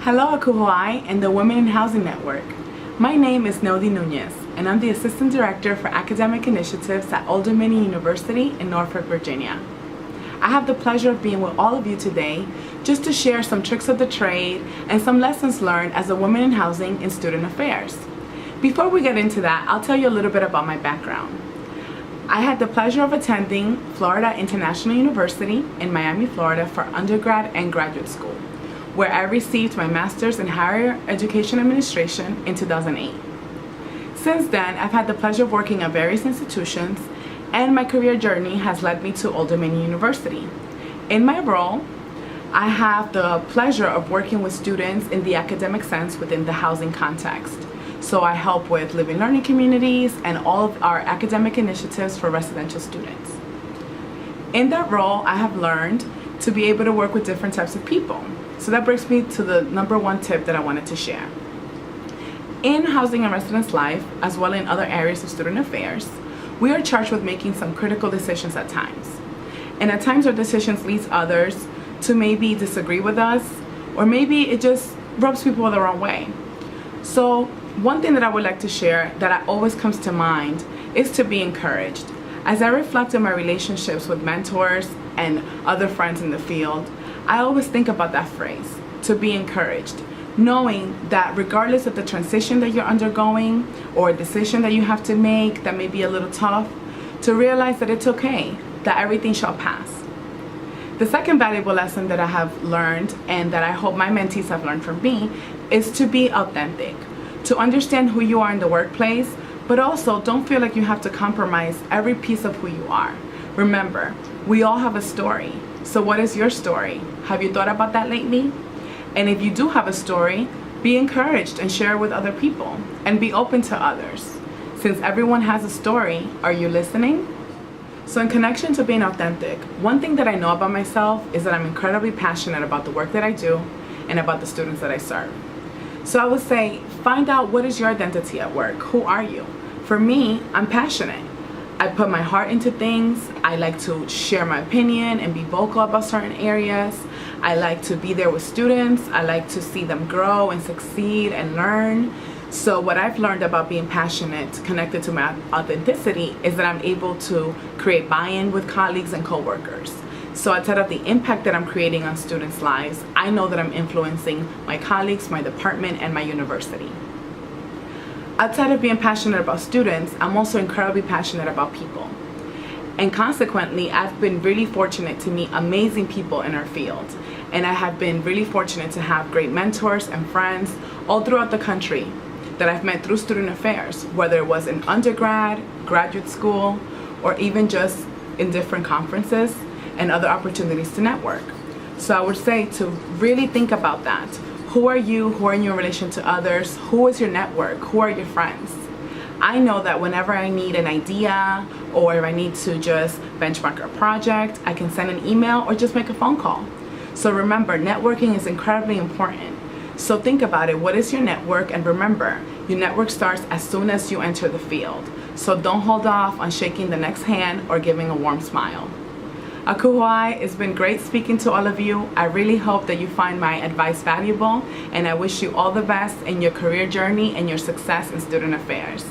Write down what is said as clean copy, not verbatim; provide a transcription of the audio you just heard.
Hello ACUHO-I and the Women in Housing Network. My name is Neudy Nunez and I'm the Assistant Director for Academic Initiatives at Old Dominion University in Norfolk, Virginia. I have the pleasure of being with all of you today just to share some tricks of the trade and some lessons learned as a woman in housing and student affairs. Before we get into that, I'll tell you a little bit about my background. I had the pleasure of attending Florida International University in Miami, Florida for undergrad and graduate school, where I received my master's in higher education administration in 2008. Since then, I've had the pleasure of working at various institutions, and my career journey has led me to Old Dominion University. In my role, I have the pleasure of working with students in the academic sense within the housing context. So I help with living learning communities and all of our academic initiatives for residential students. In that role, I have learned to be able to work with different types of people. So that brings me to the number one tip that I wanted to share. In housing and residence life, as well in other areas of student affairs, we are charged with making some critical decisions at times. And at times our decisions leads others to maybe disagree with us, or maybe it just rubs people the wrong way. So one thing that I would like to share that always comes to mind is to be encouraged. As I reflect on my relationships with mentors and other friends in the field, I always think about that phrase, to be encouraged, knowing that regardless of the transition that you're undergoing or a decision that you have to make that may be a little tough, to realize that it's okay, that everything shall pass. The second valuable lesson that I have learned, and that I hope my mentees have learned from me, is to be authentic, to understand who you are in the workplace, but also don't feel like you have to compromise every piece of who you are. Remember, we all have a story. So what is your story? Have you thought about that lately? And if you do have a story, be encouraged and share it with other people and be open to others. Since everyone has a story, are you listening? So in connection to being authentic, one thing that I know about myself is that I'm incredibly passionate about the work that I do and about the students that I serve. So I would say, find out what is your identity at work. Who are you? For me, I'm passionate. I put my heart into things. I like to share my opinion and be vocal about certain areas. I like to be there with students. I like to see them grow and succeed and learn. So what I've learned about being passionate, connected to my authenticity, is that I'm able to create buy-in with colleagues and coworkers. So outside of the impact that I'm creating on students' lives, I know that I'm influencing my colleagues, my department, and my university. Outside of being passionate about students, I'm also incredibly passionate about people. And consequently, I've been really fortunate to meet amazing people in our field. And I have been really fortunate to have great mentors and friends all throughout the country that I've met through student affairs, whether it was in undergrad, graduate school, or even just in different conferences and other opportunities to network. So I would say to really think about that. Who are you? Who are you in relation to others? Who is your network? Who are your friends? I know that whenever I need an idea or if I need to just benchmark a project, I can send an email or just make a phone call. So remember, networking is incredibly important. So think about it. What is your network? And remember, your network starts as soon as you enter the field. So don't hold off on shaking the next hand or giving a warm smile. ACUHO-I, it's been great speaking to all of you. I really hope that you find my advice valuable, and I wish you all the best in your career journey and your success in student affairs.